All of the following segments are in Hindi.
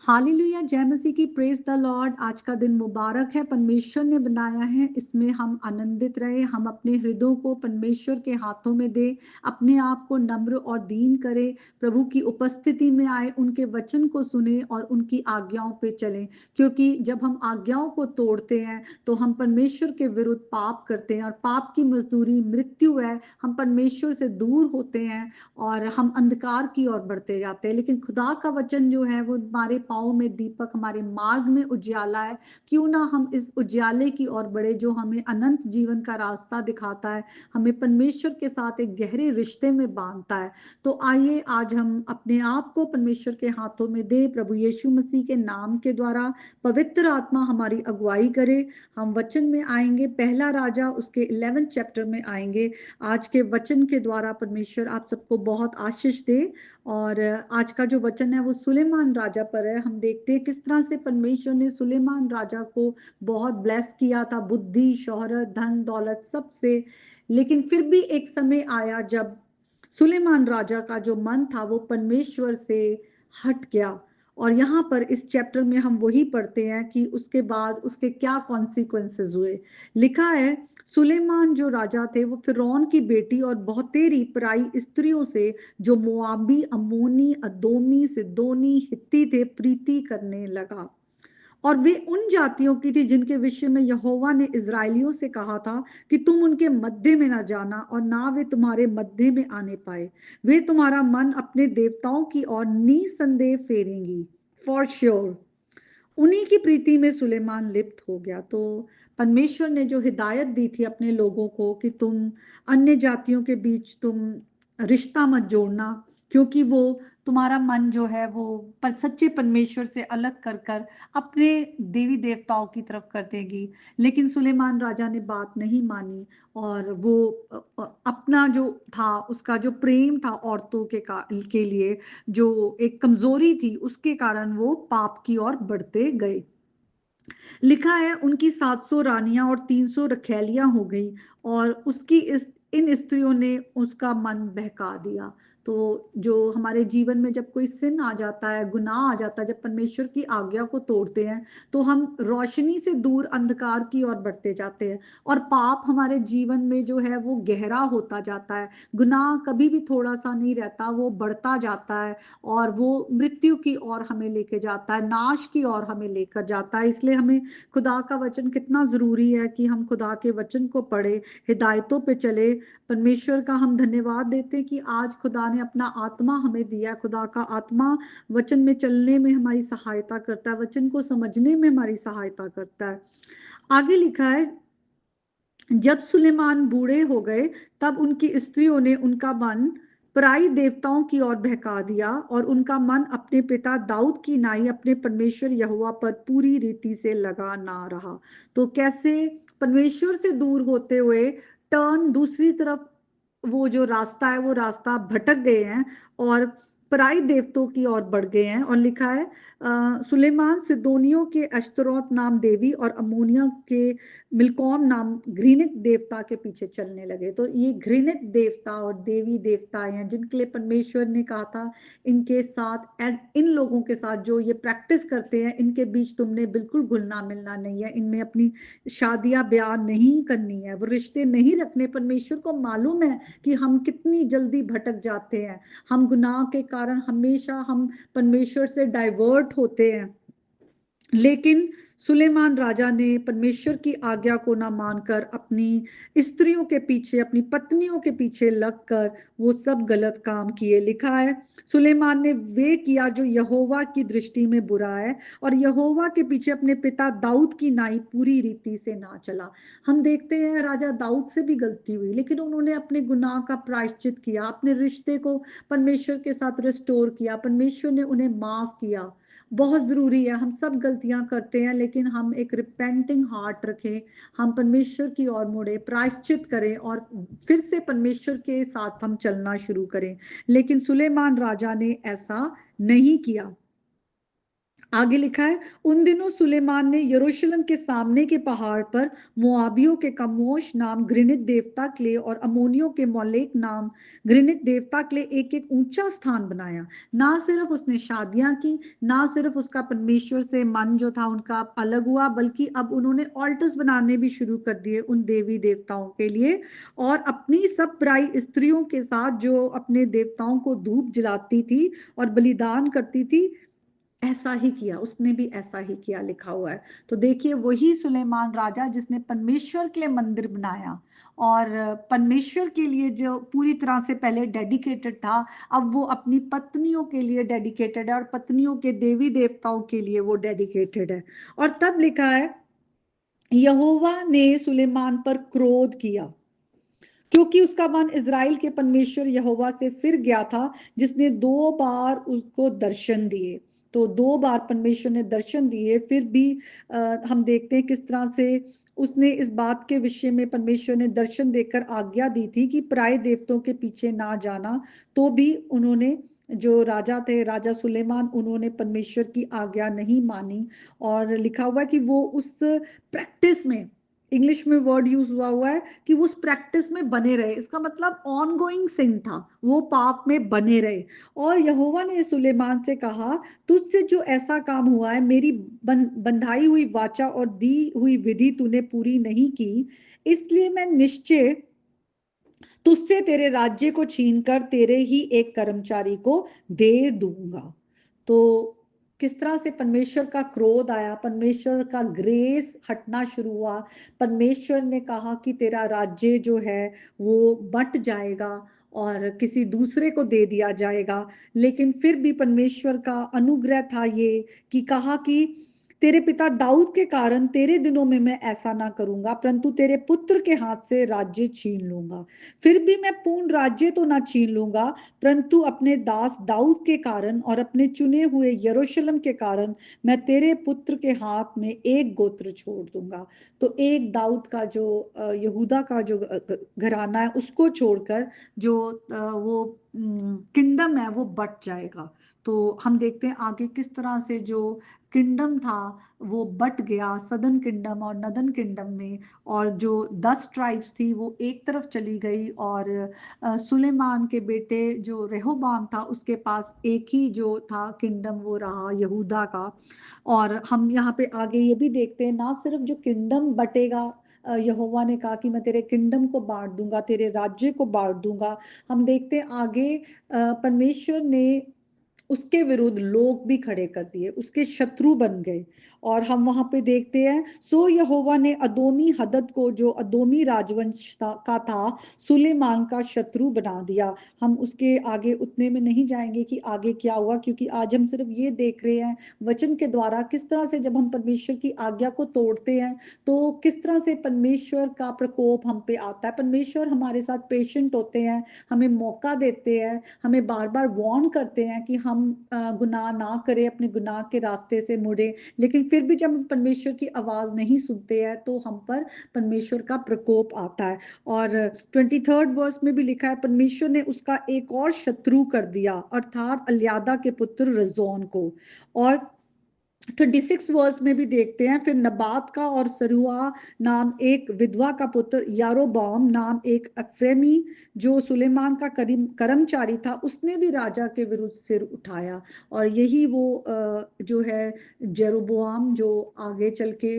हालेलुया, जय मसीह की, प्रेज द लॉर्ड। आज का दिन मुबारक है, परमेश्वर ने बनाया है, इसमें हम आनंदित रहे। हम अपने हृदयों को परमेश्वर के हाथों में दे, अपने आप को नम्र और दीन करें, प्रभु की उपस्थिति में आए, उनके वचन को सुने और उनकी आज्ञाओं पे चलें। क्योंकि जब हम आज्ञाओं को तोड़ते हैं तो हम परमेश्वर के विरुद्ध पाप करते हैं, और पाप की मजदूरी मृत्यु है। हम परमेश्वर से दूर होते हैं और हम अंधकार की ओर बढ़ते जाते हैं। लेकिन खुदा का वचन जो है वो हमारे पाँव में दीपक, हमारे मार्ग में उजियाला है। क्यों ना हम इस उजियाले की ओर बढ़े जो हमें अनंत जीवन का रास्ता दिखाता है, हमें परमेश्वर के साथ एक गहरे रिश्ते में बांधता है। तो आइए आज हम अपने आप को परमेश्वर के हाथों में दे, प्रभु यीशु मसीह के नाम के द्वारा पवित्र आत्मा हमारी अगुवाई करे। हम वचन में आएंगे, पहला राजा उसके 11 चैप्टर में आएंगे। आज के वचन के द्वारा परमेश्वर आप सबको बहुत आशीष दे। और आज का जो वचन है वो सुलेमान राजा पर है। हम देखते हैं किस तरह से परमेश्वर ने सुलेमान राजा को बहुत ब्लेस किया था, बुद्धि, शोहरत, धन दौलत सबसे। लेकिन फिर भी एक समय आया जब सुलेमान राजा का जो मन था वो परमेश्वर से हट गया। और यहाँ पर इस चैप्टर में हम वही पढ़ते हैं कि उसके बाद उसके क्या कॉन्सिक्वेंसेस हुए। लिखा है, सुलेमान जो राजा थे वो फिरौन की बेटी और बहुतेरी पराई स्त्रियों से, जो मोआबी, अम्मोनी, अदोमी, सिदोनी, हित्ती थे, प्रीति करने लगा। और वे उन जातियों की थी जिनके विषय में यहोवा ने इजरायलियों से कहा था कि तुम उनके मध्य में ना जाना और ना वे तुम्हारे मध्य में आने पाए। वे तुम्हारा मन अपने देवताओं की ओर निसंदेह फेरेंगी। फॉर श्योर उन्हीं की प्रीति में सुलेमान लिप्त हो गया। तो परमेश्वर ने जो हिदायत दी थी अपने लोगों को कि तुम अन्य जातियों के बीच तुम रिश्ता मत जोड़ना, क्योंकि वो तुम्हारा मन जो है वो सच्चे परमेश्वर से अलग कर कर अपने देवी देवताओं की तरफ कर देगी। लेकिन सुलेमान राजा ने बात नहीं मानी, और वो अपना जो था, उसका जो प्रेम था औरतों के लिए, जो एक कमजोरी थी, उसके कारण वो पाप की ओर बढ़ते गए। लिखा है, उनकी 700 रानियां और 300 रखैलियां हो गई, और उसकी इन स्त्रियों ने उसका मन बहका दिया। तो जो हमारे जीवन में जब कोई सिन आ जाता है, गुनाह आ जाता है, जब परमेश्वर की आज्ञा को तोड़ते हैं तो हम रोशनी से दूर अंधकार की ओर बढ़ते जाते हैं, और पाप हमारे जीवन में जो है वो गहरा होता जाता है। गुनाह कभी भी थोड़ा सा नहीं रहता, वो बढ़ता जाता है, और वो मृत्यु की ओर हमें लेके जाता है, नाश की ओर हमें लेकर जाता है। इसलिए हमें खुदा का वचन कितना जरूरी है कि हम खुदा के वचन को पढ़े, हिदायतों पे चले। परमेश्वर का हम धन्यवाद देते हैं कि आज खुदा ने अपना आत्मा हमें दिया। खुदा का आत्मा वचन में चलने में हमारी सहायता करता है, वचन को समझने में हमारी सहायता करता है। आगे लिखा है, जब सुलेमान बूढ़े हो गए तब उनकी स्त्रियों ने उनका मन पराई देवताओं की ओर बहका दिया, और उनका मन अपने पिता दाऊद की नाई अपने परमेश्वर यहोवा पर पूरी रीति से लगा ना रहा। तो कैसे परमेश्वर से दूर होते हुए टर्न दूसरी तरफ, वो जो रास्ता है वो रास्ता भटक गए हैं और पराई देवताओं की ओर बढ़ गए हैं। और लिखा है, सुलेमान सिदोनियों के अश्तरोत नाम देवी और अमोनिया के मिल्कोम नाम घृणित देवता के पीछे चलने लगे। तो ये घृणित देवता और देवी देवता हैं जिनके लिए परमेश्वर ने कहा था, इनके साथ, इन लोगों के साथ जो ये प्रैक्टिस करते हैं, इनके बीच तुमने बिल्कुल घुलना मिलना नहीं है, इनमें अपनी शादियां ब्याह नहीं करनी है, वो रिश्ते नहीं रखने। परमेश्वर को मालूम है कि हम कितनी जल्दी भटक जाते हैं, हम गुनाह के कारण हमेशा हम परमेश्वर से डाइवर्ट होते हैं। लेकिन सुलेमान राजा ने परमेश्वर की आज्ञा को ना मानकर अपनी स्त्रियों के पीछे, अपनी पत्नियों के पीछे लगकर वो सब गलत काम किए। लिखा है, सुलेमान ने वे किया जो यहोवा की दृष्टि में बुरा है, और यहोवा के पीछे अपने पिता दाऊद की नाई पूरी रीति से ना चला। हम देखते हैं राजा दाऊद से भी गलती हुई, लेकिन उन्होंने अपने गुनाह का प्रायश्चित किया, अपने रिश्ते को परमेश्वर के साथ रिस्टोर किया, परमेश्वर ने उन्हें माफ किया। बहुत जरूरी है, हम सब गलतियां करते हैं, लेकिन हम एक रिपेंटिंग हार्ट रखें, हम परमेश्वर की ओर मुड़े, प्रायश्चित करें, और फिर से परमेश्वर के साथ हम चलना शुरू करें। लेकिन सुलेमान राजा ने ऐसा नहीं किया। आगे लिखा है, उन दिनों सुलेमान ने यरूशलेम के सामने के पहाड़ पर मोआबियों के कमोश नाम घृणित देवता के लिए और अमोनियों के मोलेक नाम घृणित देवता के लिए एक एक ऊंचा स्थान बनाया। ना सिर्फ उसने शादियां की, ना सिर्फ उसका परमेश्वर से मन जो था उनका अलग हुआ, बल्कि अब उन्होंने ऑल्टर्स बनाने भी शुरू कर दिए उन देवी देवताओं के लिए। और अपनी सब पराई स्त्रियों के साथ जो अपने देवताओं को धूप जलाती थी और बलिदान करती थी, ऐसा ही किया, उसने भी ऐसा ही किया, लिखा हुआ है। तो देखिए, वही सुलेमान राजा जिसने परमेश्वर के लिए मंदिर बनाया और परमेश्वर के लिए जो पूरी तरह से पहले डेडिकेटेड था, अब वो अपनी पत्नियों के लिए डेडिकेटेड है और पत्नियों के देवी देवताओं के लिए वो डेडिकेटेड है। और तब लिखा है, यहोवा ने सुलेमान पर क्रोध किया क्योंकि उसका मन इज़राइल के परमेश्वर यहोवा से फिर गया था, जिसने 2 बार उसको दर्शन दिए। तो 2 बार परमेश्वर ने दर्शन दिए, फिर भी हम देखते हैं किस तरह से उसने इस बात के विषय में परमेश्वर ने दर्शन देकर आज्ञा दी थी कि पराये देवतों के पीछे ना जाना। तो भी उन्होंने, जो राजा थे, राजा सुलेमान, उन्होंने परमेश्वर की आज्ञा नहीं मानी। और लिखा हुआ है कि वो उस प्रैक्टिस में, इंग्लिश में वर्ड यूज हुआ है कि वो उस प्रैक्टिस में बने रहे। इसका मतलब ऑन गोइंग सिंह था, वो पाप में बने रहे। और यहोवा ने सुलेमान से कहा, तुझसे जो ऐसा काम हुआ है, मेरी बंधाई हुई वाचा और दी हुई विधि तूने पूरी नहीं की, इसलिए मैं निश्चय तुझसे तेरे राज्य को छीनकर तेरे ही एक कर्मचारी को दे दूंगा। तो किस तरह से परमेश्वर का क्रोध आया, परमेश्वर का ग्रेस हटना शुरू हुआ। परमेश्वर ने कहा कि तेरा राज्य जो है वो बंट जाएगा और किसी दूसरे को दे दिया जाएगा। लेकिन फिर भी परमेश्वर का अनुग्रह था ये कि कहा कि तेरे पिता दाऊद के कारण तेरे दिनों में मैं ऐसा ना करूंगा, परंतु तेरे पुत्र के हाथ से राज्य छीन लूंगा। फिर भी मैं पूर्ण राज्य तो ना छीन लूंगा, परंतु अपने दास दाऊद के कारण और अपने चुने हुए यरूशलेम के कारण मैं तेरे पुत्र के हाथ में एक गोत्र छोड़ दूंगा। तो एक दाऊद का जो यहूदा का जो घराना है, उसको छोड़कर जो वो किंगडम है वो बट जाएगा। तो हम देखते हैं आगे किस तरह से जो किंगडम था वो बट गया, सदर्न किंगडम और नदन किंगडम में। और जो 10 ट्राइब्स थी वो एक तरफ चली गई और सुलेमान के बेटे जो रेहोबाम था उसके पास एक ही जो था किंगडम वो रहा यहूदा का। और हम यहाँ पे आगे ये भी देखते हैं, ना सिर्फ जो किंगडम बटेगा, यहोवा ने कहा कि मैं तेरे किंगडम को बांट दूंगा, तेरे राज्य को बांट दूंगा। हम देखते हैं आगे परमेश्वर ने उसके विरुद्ध लोग भी खड़े कर दिए, उसके शत्रु बन गए। और हम वहां पे देखते हैं, सो यहोवा ने अदोनी हदद को, जो अदोमी राजवंश का था, सुलेमान का शत्रु बना दिया। हम उसके आगे उतने में नहीं जाएंगे कि आगे क्या हुआ, क्योंकि आज हम सिर्फ ये देख रहे हैं वचन के द्वारा किस तरह से जब हम परमेश्वर की आज्ञा को तोड़ते हैं तो किस तरह से परमेश्वर का प्रकोप हम पे आता है। परमेश्वर हमारे साथ पेशेंट होते हैं, हमें मौका देते हैं, हमें बार बार वार्न करते हैं कि हम गुनाह ना करें, अपने गुनाह के रास्ते से मुड़े। लेकिन फिर भी जब हम परमेश्वर की आवाज नहीं सुनते हैं तो हम पर परमेश्वर का प्रकोप आता है। और 23rd वर्स में भी लिखा है, परमेश्वर ने उसका एक और शत्रु कर दिया, अर्थात अल्यादा के पुत्र रजोन को। और 26 वर्स में भी देखते हैं, फिर नबात का और सरुआ नाम एक विधवा का पुत्र यारोबाम नाम एक अफ्रेमी जो सुलेमान का कर्मचारी था, उसने भी राजा के विरुद्ध सिर उठाया। और यही वो जो है जेरोबोआम जो आगे चल के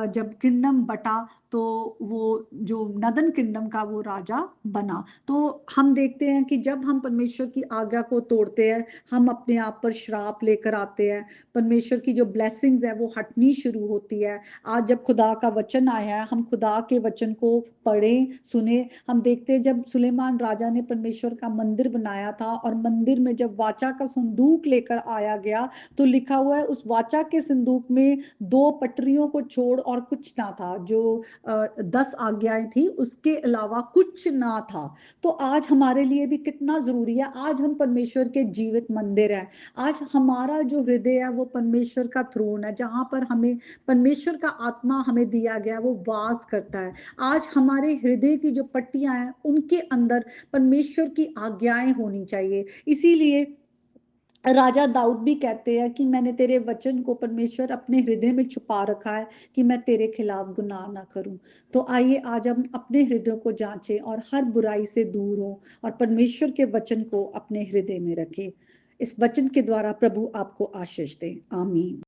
जब किंगडम बटा तो वो जो नदन किंगडम का वो राजा बना। तो हम देखते हैं कि जब हम परमेश्वर की आज्ञा को तोड़ते हैं, हम अपने आप पर श्राप लेकर आते हैं, परमेश्वर की जो ब्लेसिंग्स है वो हटनी शुरू होती है। आज जब खुदा का वचन आया है, हम खुदा के वचन को पढ़ें, सुने। हम देखते हैं जब सुलेमान राजा ने परमेश्वर का मंदिर बनाया था और मंदिर में जब वाचा का संदूक लेकर आया गया तो लिखा हुआ है उस वाचा के संदूक में 2 पटरियों को छोड़ और कुछ ना था। जो 10 आज्ञाएं थी उसके अलावा कुछ ना था। तो आज हमारे लिए भी कितना जरूरी है, आज हम परमेश्वर के जीवित मंदिर हैं। आज हमारा जो हृदय है वो परमेश्वर का थ्रोन है, जहां पर हमें परमेश्वर का आत्मा हमें दिया गया, वो वास करता है। आज हमारे हृदय की जो पट्टियां हैं उनके अंदर परमेश्वर की आज्ञाएं होनी चाहिए। इसीलिए राजा दाऊद भी कहते हैं कि मैंने तेरे वचन को परमेश्वर अपने हृदय में छुपा रखा है कि मैं तेरे खिलाफ गुनाह ना करूं। तो आइए आज हम अपने हृदय को जांचें और हर बुराई से दूर हो और परमेश्वर के वचन को अपने हृदय में रखें। इस वचन के द्वारा प्रभु आपको आशीष दे। आमीन।